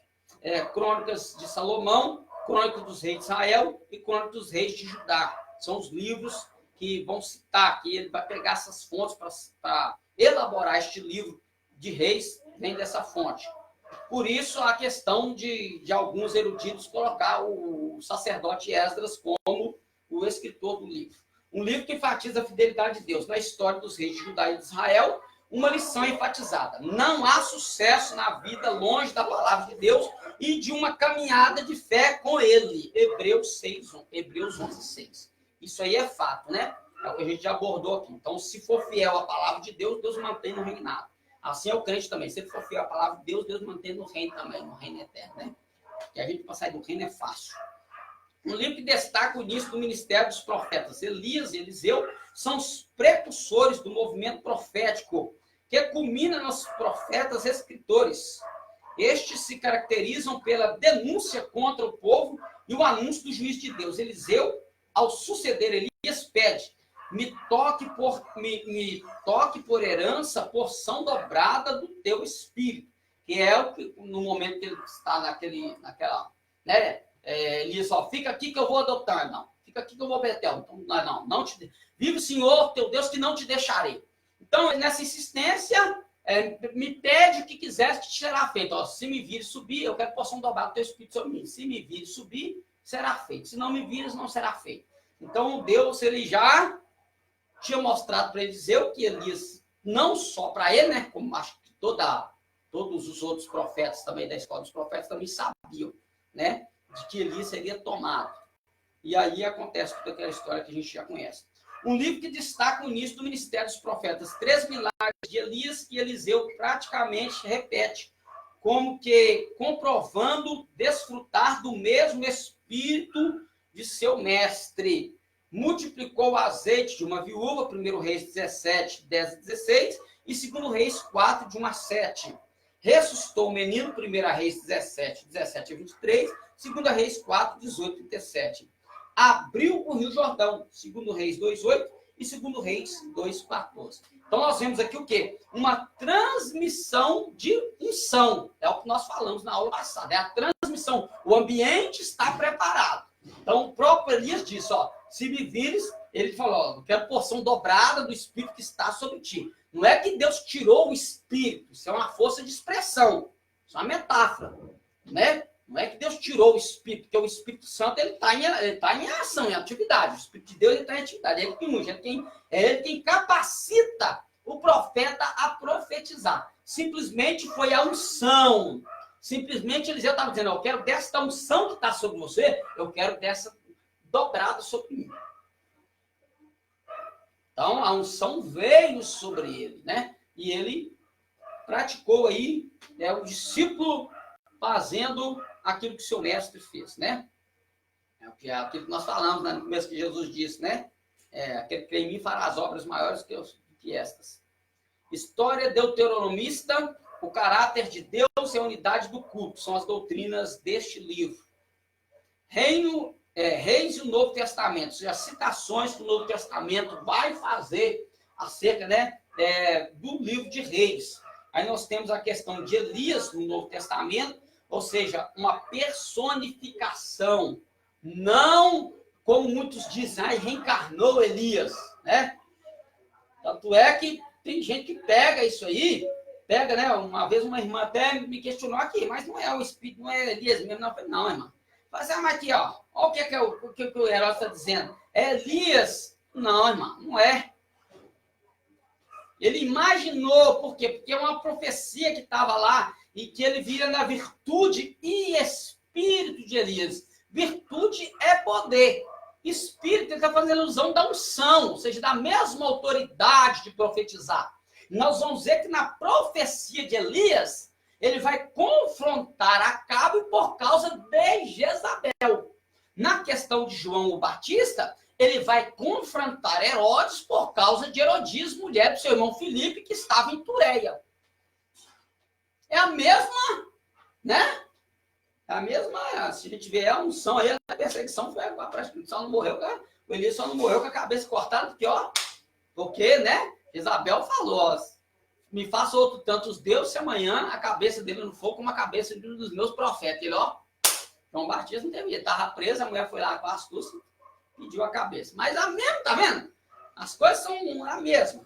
Crônicas de Salomão, Crônicas dos Reis de Israel e Crônicas dos Reis de Judá. São os livros que vão citar, que ele vai pegar essas fontes para elaborar este livro de reis, vem dessa fonte. Por isso, a questão de alguns eruditos colocar o sacerdote Esdras como o escritor do livro. Um livro que enfatiza a fidelidade de Deus na história dos reis de Judá e de Israel. Uma lição enfatizada: não há sucesso na vida longe da palavra de Deus e de uma caminhada de fé com ele. Hebreus 11, 6. Isso aí é fato, né? É o que a gente já abordou aqui. Então, se for fiel à palavra de Deus, Deus mantém no reinado. Assim é o crente também. Se ele for fiel à palavra de Deus, Deus mantém no reino também, no reino eterno, né? Porque a gente para sair do reino é fácil. Um livro que destaca o início do ministério dos profetas. Elias e Eliseu são os precursores do movimento profético, que culmina nos profetas escritores. Estes se caracterizam pela denúncia contra o povo e o anúncio do juízo de Deus. Eliseu, ao suceder Elias, pede: me toque por herança, porção dobrada do teu espírito. Que é o que, no momento que ele está naquela, né? Elias só, fica aqui que eu vou adotar. Não, fica aqui que eu vou Betel. Então, não te... Vive o Senhor, teu Deus, que não te deixarei. Então, nessa insistência, me pede o que quiser que te será feito. Ó, se me vires subir, eu quero porção dobrada do teu espírito sobre mim. Se me vires subir, será feito. Se não me vires, não será feito. Então, Deus, ele já tinha mostrado para Eliseu que Elias, não só para ele, né, como acho que todos os outros profetas também da escola dos profetas também sabiam, né, de que Elias seria tomado. E aí acontece toda aquela história que a gente já conhece. Um livro que destaca o início do ministério dos profetas. 3 milagres de Elias que Eliseu praticamente repete, como que comprovando desfrutar do mesmo espírito de seu mestre. Multiplicou o azeite de uma viúva, 1 Reis 17, 10 e 16, e 2 Reis 4, de 1 a 7. Ressuscitou o menino, 1 Reis 17, 17 a 23, 2 Reis 4, 18 e 37. Abriu o Rio Jordão, 2 Reis 2:8 e 2 Reis 2:14. Então, nós vemos aqui o quê? Uma transmissão de unção. É o que nós falamos na aula passada. É a transmissão. O ambiente está preparado. Então, o próprio Elias disse, ó, se me vires, ele falou, ó, eu quero porção dobrada do Espírito que está sobre ti. Não é que Deus tirou o Espírito. Isso é uma força de expressão. Isso é uma metáfora. Né? Não é que Deus tirou o Espírito, porque o Espírito Santo ele tá em ação, em atividade. O Espírito de Deus está em atividade. Ele que unge, ele quem capacita o profeta a profetizar. Simplesmente foi a unção. Simplesmente Eliseu estava dizendo, eu quero dessa unção que está sobre você, eu quero dessa dobrada sobre mim. Então, a unção veio sobre ele, né? E ele praticou aí, né, o discípulo fazendo aquilo que seu mestre fez, né? É aquilo que nós falamos, né, no começo que Jesus disse, né? Aquele que em mim fará as obras maiores que estas. História deuteronomista, o caráter de Deus e a unidade do culto, são as doutrinas deste livro. Reis e o Novo Testamento, ou seja, as citações que o Novo Testamento vai fazer acerca, né, do livro de Reis. Aí nós temos a questão de Elias no Novo Testamento, ou seja, uma personificação. Não, como muitos dizem, reencarnou Elias, né? Tanto é que tem gente que pega isso aí, né? Uma vez uma irmã até me questionou aqui, mas não é o Espírito, não é Elias mesmo, não. Eu falei, não, irmã. Mas aqui, ó, olha o que o Herói está dizendo. É Elias? Não, irmã, não é. Ele imaginou, por quê? Porque é uma profecia que estava lá e que ele vira na virtude e espírito de Elias. Virtude é poder. espírito, ele está fazendo alusão da unção, ou seja, da mesma autoridade de profetizar. Nós vamos ver que na profecia de Elias, ele vai confrontar Acabe por causa de Jezabel. Na questão de João o Batista, ele vai confrontar Herodes por causa de Herodias, mulher do seu irmão Filipe, que estava em Tureia. É a mesma, né? É a mesma, se a gente vê a unção aí, a perseguição foi para só não morreu, o Elias só não morreu com a cabeça cortada, porque, né? Isabel falou, ó, me faça outro tantos deuses, se amanhã a cabeça dele não for como a cabeça de um dos meus profetas. Ele, João Batista não teve, ele estava preso, a mulher foi lá com a astúcia, pediu a cabeça. Mas a mesma, tá vendo? As coisas são a mesma.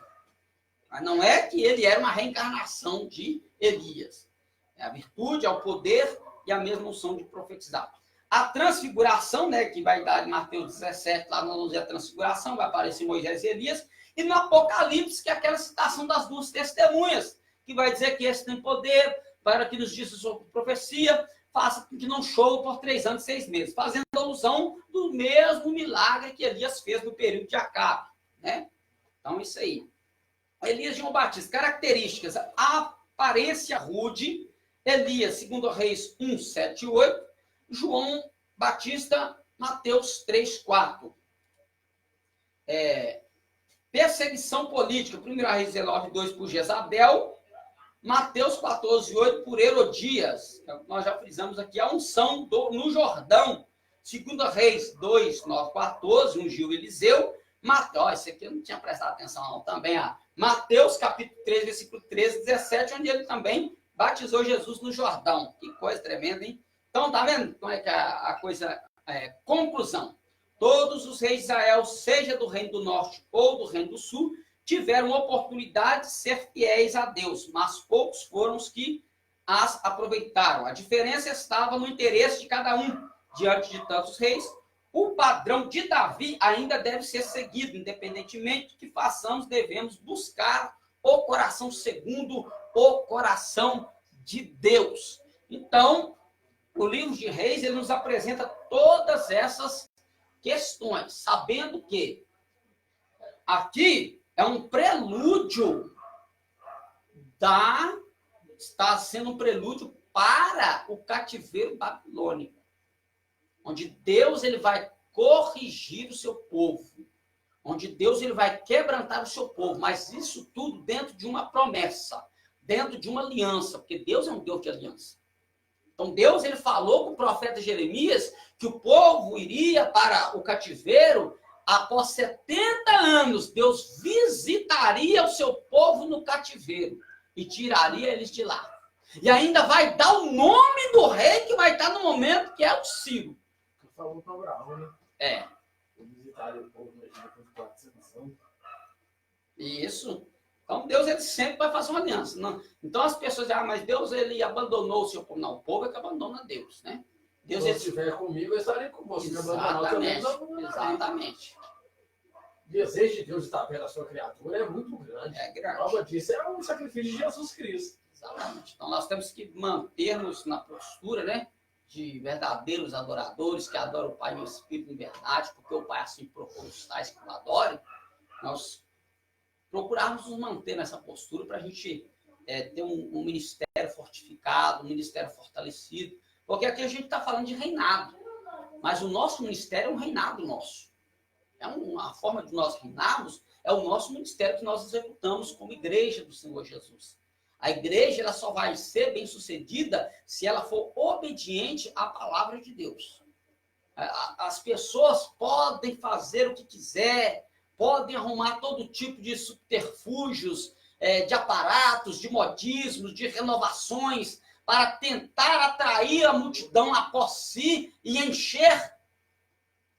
Mas não é que ele era uma reencarnação de Elias. É a virtude, é o poder e a mesma unção de profetizar. A transfiguração, né, que vai dar em Mateus 17, lá nós vamos ver a transfiguração, vai aparecer Moisés e Elias, e no Apocalipse, que é aquela citação das duas testemunhas, que vai dizer que esse tem poder, para que nos disse sobre profecia, faça com que não chova por 3 anos e 6 meses, fazendo alusão do mesmo milagre que Elias fez no período de Acabe, né? Então, isso aí. Elias e João Batista, características, a aparência rude, Elias, 2 Reis 1, 7 e 8, João Batista, Mateus 3, 4. Perseguição política, 1 Reis 19, 2 por Jezabel, Mateus 14, 8 por Herodias. Nós já frisamos aqui a unção no Jordão. 2 Reis 2, 9, 14, ungiu Eliseu. Mateus, esse aqui eu não tinha prestado atenção não, também. Mateus capítulo 3, versículo 13, 17, onde ele também batizou Jesus no Jordão. Que coisa tremenda, hein? Então, tá vendo como é que a coisa conclusão. Todos os reis de Israel, seja do reino do norte ou do reino do sul, tiveram oportunidade de ser fiéis a Deus, mas poucos foram os que as aproveitaram. A diferença estava no interesse de cada um. Diante de tantos reis, o padrão de Davi ainda deve ser seguido, independentemente do que façamos, devemos buscar o coração segundo o coração de Deus. Então, o livro de Reis, ele nos apresenta todas essas questões, sabendo que aqui é um prelúdio está sendo um prelúdio para o cativeiro babilônico, onde Deus ele vai corrigir o seu povo, onde Deus ele vai quebrantar o seu povo, mas isso tudo dentro de uma promessa, dentro de uma aliança, porque Deus é um Deus de aliança. Então Deus ele falou com o profeta Jeremias que o povo iria para o cativeiro após 70 anos. Deus visitaria o seu povo no cativeiro e tiraria eles de lá. E ainda vai dar o nome do rei que vai estar no momento que é o Ciro. Que falou para Abraão, né? Eu visitaria o povo depois de 400 anos. Isso. Então, Deus ele sempre vai fazer uma aliança. Não? Então, as pessoas dizem, mas Deus ele abandonou o seu povo. Não, o povo é que abandona Deus, né? Deus, se ele estiver comigo, eu estarei com você. Exatamente. O desejo de Deus estar perto da sua criatura é muito grande. É grande. A prova disso é o sacrifício de Jesus Cristo. Exatamente. Então, nós temos que manter-nos na postura, né? De verdadeiros adoradores que adoram o Pai e o Espírito em verdade, porque o Pai assim procura os tais que o adorem. Nós procurarmos nos manter nessa postura para a gente ter um ministério fortificado, um ministério fortalecido, porque aqui a gente está falando de reinado, mas o nosso ministério é um reinado nosso. A forma de nós reinarmos é o nosso ministério que nós executamos como igreja do Senhor Jesus. A igreja ela só vai ser bem sucedida se ela for obediente à palavra de Deus. As pessoas podem fazer o que quiser, podem arrumar todo tipo de subterfúgios, de aparatos, de modismos, de renovações, para tentar atrair a multidão após si e encher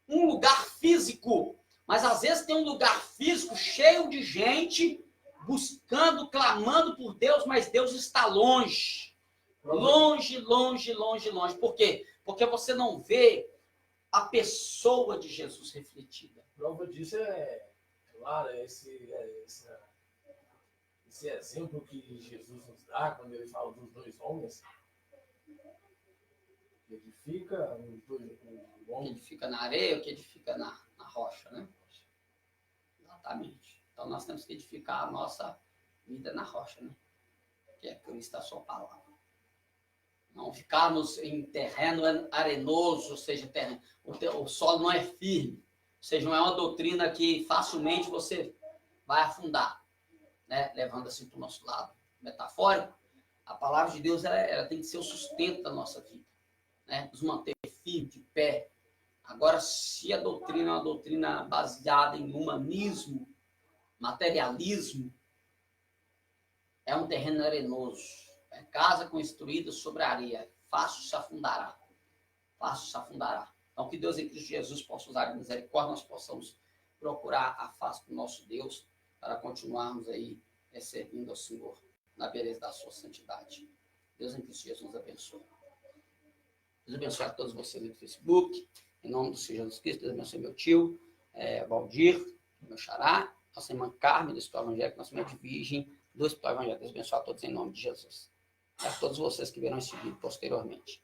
um lugar físico. Mas às vezes tem um lugar físico cheio de gente buscando, clamando por Deus, mas Deus está longe. Longe, longe, longe, longe. Por quê? Porque você não vê a pessoa de Jesus refletida. Prova disso claro, esse exemplo que Jesus nos dá quando ele fala dos 2 homens, que edifica o homem. Que edifica na areia, que edifica na rocha, né? Exatamente. Então nós temos que edificar a nossa vida na rocha, né? Que é Cristo, a sua palavra. Não ficarmos em terreno arenoso, ou seja, o solo não é firme. Ou seja, não é uma doutrina que facilmente você vai afundar, né? Levando assim para o nosso lado metafórico. A palavra de Deus ela tem que ser o sustento da nossa vida, né? Nos manter firme, de pé. Agora, se a doutrina é uma doutrina baseada em humanismo, materialismo, é um terreno arenoso. É casa construída sobre a areia. Fácil se afundará. Fácil se afundará. Então, que Deus em Cristo Jesus possa usar de misericórdia, nós possamos procurar a face do nosso Deus para continuarmos aí servindo ao Senhor na beleza da sua santidade. Deus em Cristo Jesus nos abençoe. Deus abençoe a todos vocês no Facebook. Em nome do Senhor Jesus Cristo, Deus abençoe meu tio, Valdir, meu xará, nossa irmã Carmen, do Hospital Evangélico, nossa irmã de Virgem, do Hospital Evangélico. Deus abençoe a todos em nome de Jesus. E a todos vocês que verão esse vídeo posteriormente.